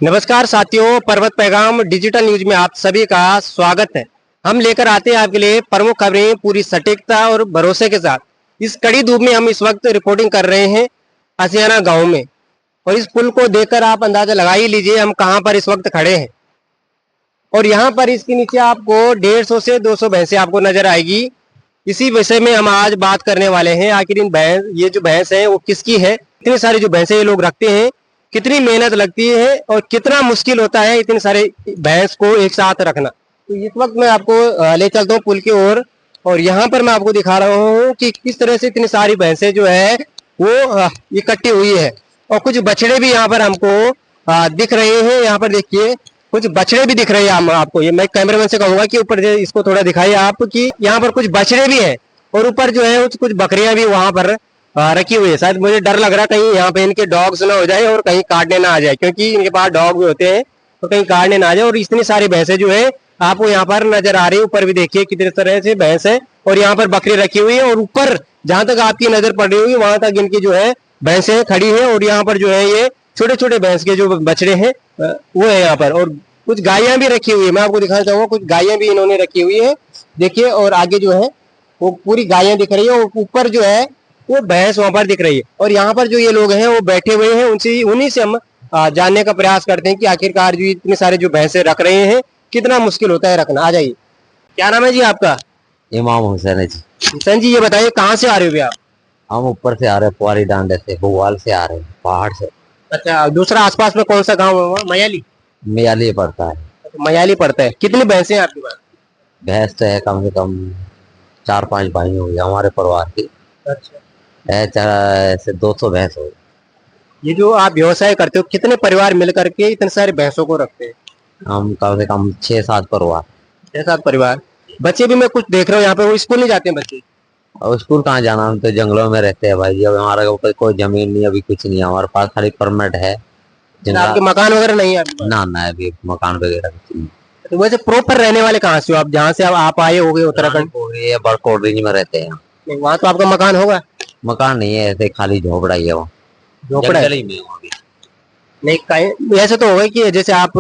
नमस्कार साथियों, पर्वत पैगाम डिजिटल न्यूज में आप सभी का स्वागत है। हम लेकर आते हैं आपके लिए प्रमुख खबरें पूरी सटीकता और भरोसे के साथ। इस कड़ी धूप में हम इस वक्त रिपोर्टिंग कर रहे हैं असियाना गांव में, और इस पुल को देखकर आप अंदाजा लगा ही लीजिए हम कहां पर इस वक्त खड़े हैं। और यहां पर इसके नीचे आपको 150 से 200 भैंसें आपको नजर आएगी। इसी विषय में हम आज बात करने वाले हैं। आखिर ये जो भैंस है वो किसकी है, इतनी सारी जो भैंसें ये लोग रखते हैं, कितनी मेहनत लगती है और कितना मुश्किल होता है इतने सारे भैंस को एक साथ रखना। तो इस वक्त मैं आपको ले चलता हूँ पुल की ओर, और यहाँ पर मैं आपको दिखा रहा हूँ कि किस तरह से इतनी सारी भैंसें जो है वो इकट्ठी हुई है। और कुछ बछड़े भी यहाँ पर हमको दिख रहे हैं। यहाँ पर देखिए कुछ बछड़े भी दिख रहे हैं आपको। ये मैं कैमरामैन से कहूंगा कि ऊपर इसको थोड़ा दिखाइए आप कि यहाँ पर कुछ बछड़े भी हैं और ऊपर जो है कुछ बकरियां भी वहां पर रखी हुई है। शायद मुझे डर लग रहा है कहीं यहाँ पे इनके डॉग्स ना हो जाए और कहीं काटने ना आ जाए, क्योंकि इनके पास डॉग भी होते हैं तो कहीं काटने ना आ जाए। और इतनी सारी भैंसें जो है आपको यहाँ पर नजर आ रही है। ऊपर भी देखिए कितने तरह से भैंस है और यहाँ पर बकरी रखी हुई है, और ऊपर जहां तक आपकी नजर पड़ रही होगी वहां तक इनकी जो है भैंसें खड़ी है। और यहाँ पर जो है ये छोटे छोटे भैंस के जो बछड़े हैं वो है यहाँ पर, और कुछ गायें भी रखी हुई है। मैं आपको दिखाना चाहूंगा, कुछ गायें भी इन्होंने रखी हुई है देखिए, और आगे जो है वो पूरी गायें दिख रही है और ऊपर जो है वो भैंस वहां पर दिख रही है। और यहाँ पर जो ये लोग हैं वो बैठे हुए हैं, उन्हीं से हम जानने का प्रयास करते हैं कि आखिरकार जो इतने सारे जो भैंसे रख रहे हैं कितना मुश्किल होता है रखना। आ जाइए, क्या नाम है जी आपका? इमाम हुसैन है जी। हुसैन जी, ये बताइए कहाँ से आ रहे हो आप? हम ऊपर से आ रहे हैं, पुआरी डांडे से, भोपाल से आ रहे हैं, पहाड़ से। अच्छा, दूसरा आसपास में कौन सा गाँव है? मयाली? मयाली पड़ता है। मयाली पड़ता है। कितनी भैंसे हैं आपके पास? भैंस तो है कम से कम 4-5 भाई हो गए हमारे परिवार की। अच्छा, ऐसे 200 भैंस हो। ये जो आप व्यवसाय करते हो कितने परिवार मिल करके इतने सारे भैंसों को रखते हैं? हम कम से कम 6-7 परिवार। 6-7 परिवार। बच्चे भी मैं कुछ देख रहा हूँ यहाँ पे, वो स्कूल नहीं जाते हैं बच्चे? और स्कूल कहाँ जाना, हम तो जंगलों में रहते हैं भाई। अब हमारे ऊपर कोई जमीन नहीं, अभी कुछ नहीं है हमारे पास, खाली परमिट है। आपके मकान वगैरह नहीं है आपके पास? ना अभी मकान वगैरह कुछ नहीं। तो वैसे प्रॉपर रहने वाले कहाँ से हो आप, जहाँ से आप आए होगे उत्तराखंड? ये बड़कोट रेंज में रहते हैं। वहाँ तो आपका मकान होगा? मकान नहीं है, ऐसे खाली झोपड़ा ही है। वो झोपड़ा है? में नहीं, कहीं ऐसा तो होगा कि जैसे आप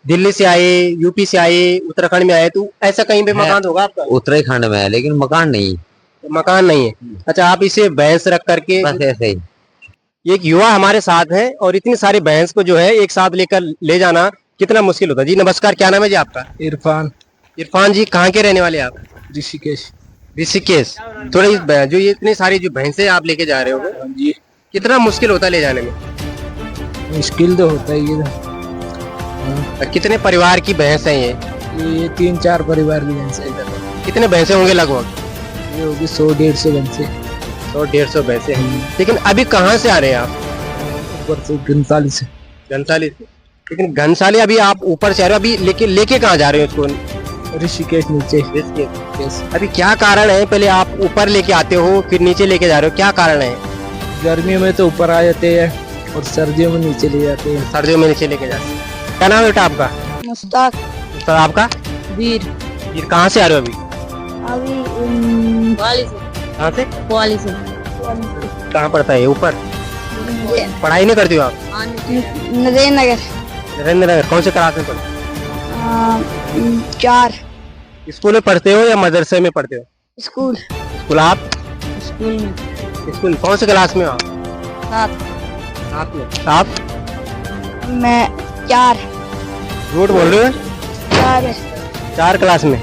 दिल्ली से आए, यूपी से आए, उत्तराखंड में आए, तो ऐसा कहीं पे मकान होगा आपका? उत्तराखंड में है लेकिन मकान नहीं। मकान नहीं है। अच्छा, आप इसे भैंस रख करके? बस ऐसे ही। एक युवा हमारे साथ है, और इतनी सारी भैंस को जो है एक साथ लेकर ले जाना कितना मुश्किल होता है। जी नमस्कार, क्या नाम है जी आपका? इरफान। इरफान जी, कहाँ के रहने वाले आप? ऋषिकेश। ऋषिकेश। थोड़ा जो ये इतनी सारी जो भैंसे आप लेके जा रहे हो जी, कितना मुश्किल होता है ले जाने में? मुश्किल तो होता ही है। कितने परिवार की भैंस है ये? ये 3-4 परिवार की भैंस है इधर। कितने भैंसे होंगे लगभग? ये होगी 100-150 भैंसे। 100-150 भैंसे हैं। लेकिन अभी कहाँ से आ रहे हैं आप? ऊपर से घनसाली से। घनसाली से? लेकिन घनसाली अभी आप ऊपर से आ रहे हो, अभी लेके कहाँ जा रहे हो इसको? ऋषिकेश नीचे। ऋषिकेश। अभी क्या कारण है, पहले आप ऊपर लेके आते हो फिर नीचे लेके जा रहे हो, क्या कारण है? गर्मियों में तो ऊपर आ जाते हैं और सर्दियों में नीचे ले जाते हैं। सर्दियों में नीचे लेके जाते हैं। क्या नाम है बेटा आपका? मुस्ताक। तो आपका? वीर। फिर कहाँ से आ रहे हो अभी? अभी कहाँ से? वाली से कहाँ पड़ता है ये ऊपर? पढ़ाई नहीं करती हो आप? नरेंद्र नगर। नरेंद्र नगर। कौन से क्लास में पढ़ते 4 हो? स्कूल में पढ़ते हो या मदरसे में पढ़ते हो? स्कूल। स्कूल। आप? स्कूल में स्कूल कौन से क्लास में हो आप? 7। 7 में। आप? मैं 4। झूठ बोल रहे हो? 4 है। 4 क्लास में।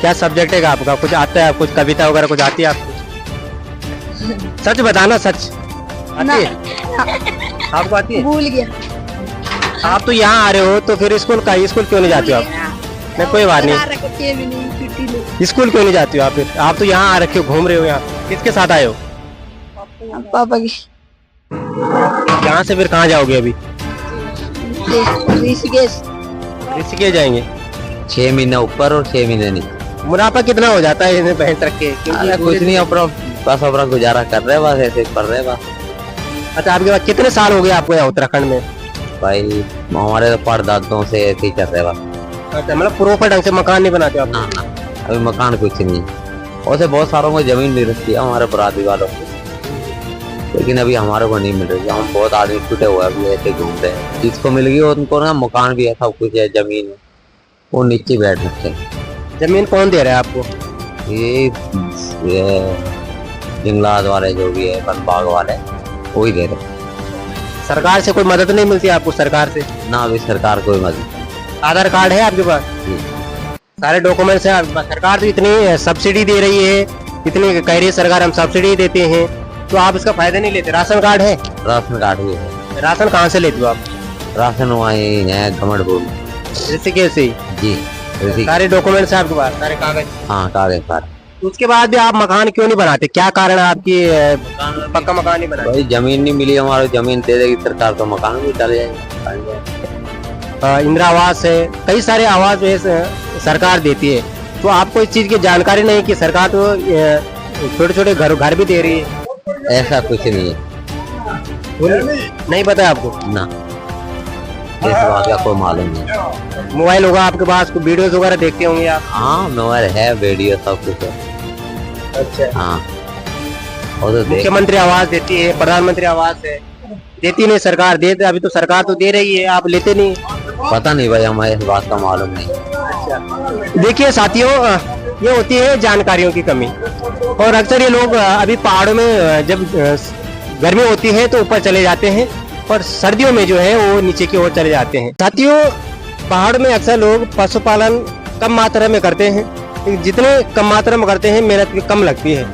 क्या सब्जेक्ट है आपका? कुछ आता है? कुछ कविता वगैरह कुछ आती है आपको? सच बताना, सच आती है आपको? आती है? भूल गया। आप तो यहाँ आ रहे हो तो फिर स्कूल क्यों नहीं जाते हो आप? नहीं, कोई बात नहीं। स्कूल क्यों नहीं जाती हो आप? फिर आप तो यहाँ आ रखे हो, घूम रहे हो यहाँ, किसके साथ आए हो? पापा की। यहाँ से फिर कहाँ जाओगे अभी? ऋषिकेश। ऋषिकेश जाएंगे। 6 महीने ऊपर और 6 महीने नीचे। मुनाफा कितना हो जाता है इन्हें भैंस रख के? अरे कुछ नहीं, अपना गुजारा कर रहे हैं, बस ऐसे पढ़ रहे हैं बस। अच्छा, आपके पास कितने साल हो गए आपको यहाँ उत्तराखंड में? भाई हमारे तो परदादों से ऐसे ही चल रहे बस। अच्छा, मतलब प्रॉपर ढंग से मकान नहीं बनाते आप? ना अभी मकान कुछ नहीं। वैसे बहुत सारों को जमीन मिल रखी है हमारे बरादरी वालों को, लेकिन अभी हमारे को नहीं मिल रही। हम बहुत आदमी छूटे हुए अभी ऐसे घूम रहे हैं। जिसको मिल गई उनको ना मकान भी है, सब कुछ है, जमीन है, वो नीचे बैठ सकते हैं। जमीन कौन दे रहा है आपको? ये जंगलात वाले जो भी है, वन बाग वाले, वही दे रहे। सरकार से कोई मदद नहीं मिलती आपको? सरकार से ना अभी सरकार कोई मदद नहीं। आधार कार्ड है आपके पास? जी। सारे डॉक्यूमेंट्स है आपके पास? सरकार तो इतनी सब्सिडी दे रही है, इतनी कह रही है सरकार हम सब्सिडी देते हैं, तो आप इसका फायदा नहीं लेते? राशन कार्ड है? राशन कार्ड भी है। राशन कहाँ से लेते हो आप? राशन वहीं है गमटपुर में। ऋषिकेश से? जी ऋषिकेश। सारे डॉक्यूमेंट्स है आपके पास, सारे कागज? हाँ कागज सारे। उसके बाद भी आप मकान क्यों नहीं बनाते? क्या कारण है आपकी पक्का मकान नहीं बनाते? भाई जमीन नहीं मिली हमारे, जमीन दे देगी सरकार तो मकान भी चले जाएगा। इंदिरा आवास है, कई सारे आवास जो है सरकार देती है, तो आपको इस चीज की जानकारी नहीं कि सरकार तो छोटे छोटे घर भी दे रही है? ऐसा कुछ नहीं है। नहीं पता आपको? ना इस बात का कोई मालूम नहीं। मोबाइल होगा आपके पास, कोई वीडियोस वगैरह देखते होंगे आप? हाँ मोबाइल है, वीडियो सब कुछ है। अच्छा। हाँ और तो देख, मुख्यमंत्री आवास देती है, प्रधानमंत्री आवास है, देती नहीं सरकार? देते अभी तो सरकार तो दे रही है, आप लेते नहीं? पता नहीं भाई, हमें इस बात का मालूम नहीं। देखिए साथियों, ये होती है जानकारियों की कमी, और अक्सर ये लोग अभी पहाड़ों में जब गर्मी होती है तो ऊपर चले जाते हैं, और सर्दियों में जो है वो नीचे की ओर चले जाते हैं। साथियों, पहाड़ में अक्सर लोग पशुपालन कम मात्रा में करते हैं। जितने कम मात्रा में करते हैं मेहनत भी कम लगती है,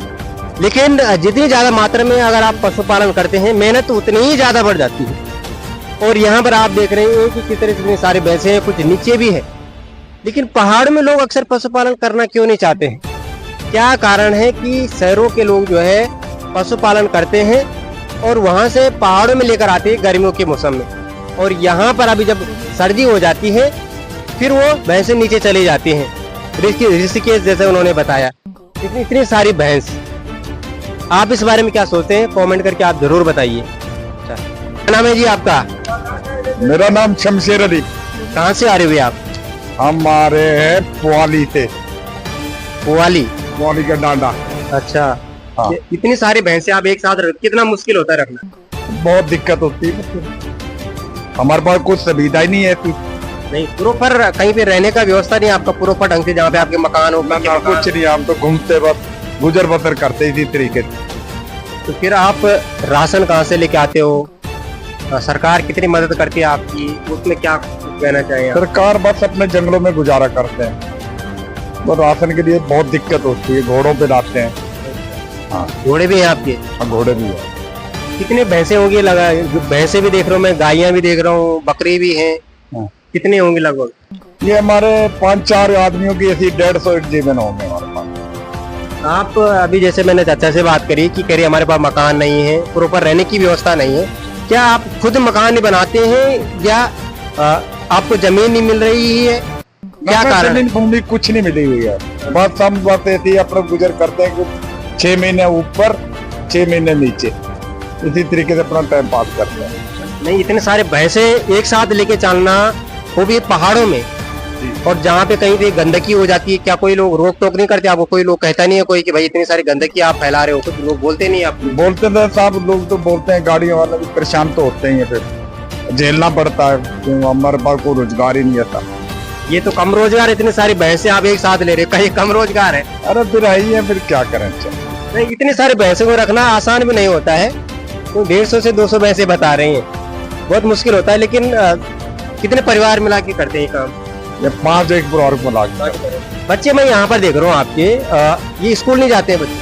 लेकिन जितनी ज्यादा मात्रा में अगर आप पशुपालन करते हैं मेहनत उतनी ही ज्यादा बढ़ जाती है। और यहाँ पर आप देख रहे हैं कि किस तरह से इतने सारे भैंसे हैं, कुछ नीचे भी है। लेकिन पहाड़ में लोग अक्सर पशुपालन करना क्यों नहीं चाहते हैं? क्या कारण है कि शहरों के लोग जो है पशुपालन करते हैं और वहां से पहाड़ों में लेकर आते हैं गर्मियों के मौसम में, और यहाँ पर अभी जब सर्दी हो जाती है फिर वो भैंसे नीचे चली जाती हैं। ऋषिकेश जैसे उन्होंने बताया, इतनी सारी भैंस। आप इस बारे में क्या सोचते हैं? कमेंट करके आप जरूर बताइए। क्या नाम है जी आपका? मेरा नाम शमशेर अली। कहाँ से आ रहे हुए आप? हम आ रहे हैं पुआली से। पुआली? पुआली का डांडा। अच्छा। हाँ। इतनी सारी भैंसे आप एक साथ कितना मुश्किल होता है रखना? बहुत दिक्कत होती है, हमारे पास कुछ सुविधा ही नहीं है ऐसी। नहीं प्रॉपर कहीं पे रहने का व्यवस्था नहीं आपका प्रॉपर ढंग से, जहाँ पे आपके मकान हो? कुछ नहीं, हम तो घूमते वक्त गुजर बसर करते इसी तरीके से। तो फिर आप राशन कहाँ से लेके आते हो? सरकार कितनी मदद करती है आपकी, उसमें क्या कहना चाहिए आप? सरकार बस अपने जंगलों में गुजारा करते हैं, तो राशन के लिए बहुत दिक्कत होती है, घोड़ों पे लाते हैं। हाँ घोड़े भी हैं आपके? हाँ घोड़े भी है। कितने भैंसे होंगे? लगा भैंसे भी देख रहा हूँ मैं, गायें भी देख रहा हूँ, बकरी भी हैं। हाँ। कितने होंगे लगभग? ये हमारे 5-4 आदमियों की ऐसी 150 जीवन होंगे हमारे पास। आप अभी जैसे मैंने चाचा से बात करी कि कह रही हमारे पास मकान नहीं है, प्रॉपर रहने की व्यवस्था नहीं है, क्या आप खुद मकान नहीं बनाते हैं या आपको जमीन नहीं मिल रही है? क्या कारण? जमीन भूमि कुछ नहीं मिली हुई है, बस हम बस ऐसे ही अपना गुजर करते हैं कि 6 महीने ऊपर 6 महीने नीचे, इसी तरीके से अपना टाइम पास करते हैं। नहीं, इतने सारे भैंसे एक साथ लेके चलना, वो भी पहाड़ों में, और जहाँ पे कहीं भी गंदगी हो जाती है, क्या कोई लोग रोक टोक नहीं करते आपको? कोई लोग कहता नहीं है कोई कि भाई इतनी सारी गंदगी आप फैला रहे हो? कुछ लोग बोलते नहीं आप? बोलते थे साहब, लोग तो बोलते हैं, गाड़ियों वाले भी परेशान तो होते ही है, फिर झेलना पड़ता है, क्यों हमारे पास कोई रोजगार ही नहीं आता। ये तो कम रोजगार, इतने सारे भैंसे आप एक साथ ले रहे हो, कहीं कम रोजगार है? अरे फिर आई है, फिर क्या करें। नहीं, इतने सारे भैंसों को रखना आसान भी नहीं होता है, तो 150 से 200 भैंसे बता रहे हैं, बहुत मुश्किल होता है। लेकिन कितने परिवार मिला के करते हैं काम? ये 5 एक परिवार को लागत। बच्चे मैं यहाँ पर देख रहा हूँ आपके, ये स्कूल नहीं जाते हैं बच्चे?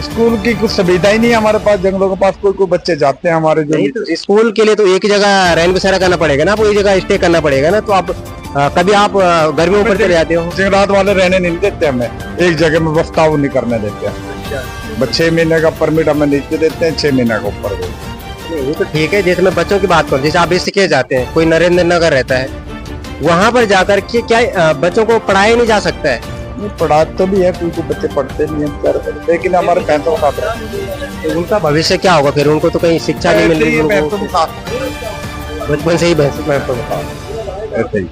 स्कूल की कुछ सुविधा ही नहीं है हमारे पास, जंगलों के पास कोई बच्चे जाते हैं हमारे जो। नहीं, तो स्कूल के लिए तो एक जगह रहन बसेरा करना पड़ेगा ना, आपको एक जगह स्टे करना पड़ेगा ना, तो आप कभी आप गर्मियों पर चले जाते हो? जंगलात वाले रहने नहीं देते हमें, एक जगह में बस्ता वो नहीं करने देते हैं। 6 महीने का परमिट हमें नीचे देते हैं, 6 महीने का ऊपर देते हैं। वो तो ठीक है। जैसे मैं बच्चों की बात करूँ, जैसे आप ऋषिकेश जाते हैं, कोई नरेंद्र नगर रहता है, वहाँ पर जाकर के क्या बच्चों को पढ़ाया नहीं जा सकता है? पढ़ा तो भी है, कोई बच्चे पढ़ते नहीं है, लेकिन हमारे पैसों का तो उनका भविष्य क्या होगा फिर? उनको तो कहीं शिक्षा नहीं मिल रही, बचपन से ही ऐसे ही।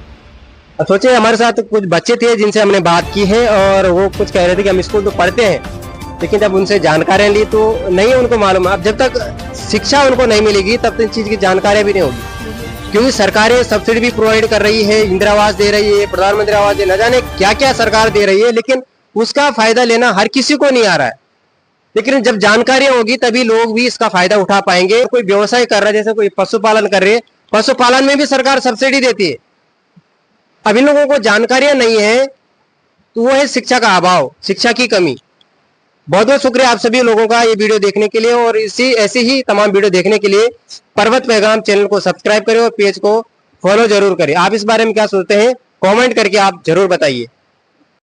सोचे हमारे साथ कुछ बच्चे थे जिनसे हमने बात की है, और वो कुछ कह रहे थे कि हम स्कूल तो पढ़ते हैं, लेकिन जब उनसे जानकारियां ली तो नहीं उनको मालूम। अब जब तक शिक्षा उनको नहीं मिलेगी तब तक इन चीज की जानकारियां भी नहीं होगी, क्योंकि सरकारें सब्सिडी भी प्रोवाइड कर रही है, इंदिरा आवास दे रही है, प्रधानमंत्री आवास दे, न जाने क्या क्या सरकार दे रही है, लेकिन उसका फायदा लेना हर किसी को नहीं आ रहा है। लेकिन जब जानकारियां होगी तभी लोग भी इसका फायदा उठा पाएंगे। कोई व्यवसाय कर रहा है, जैसे कोई पशुपालन कर रहे हैं, पशुपालन में भी सरकार सब्सिडी देती है। अब इन लोगों को जानकारियां नहीं है तो वो है शिक्षा का अभाव, शिक्षा की कमी। बहुत बहुत शुक्रिया आप सभी लोगों का ये वीडियो देखने के लिए, और इसी ऐसी ही तमाम वीडियो देखने के लिए पर्वत पैगाम चैनल को सब्सक्राइब करें और पेज को फॉलो जरूर करें। आप इस बारे में क्या सोचते हैं कमेंट करके आप जरूर बताइए।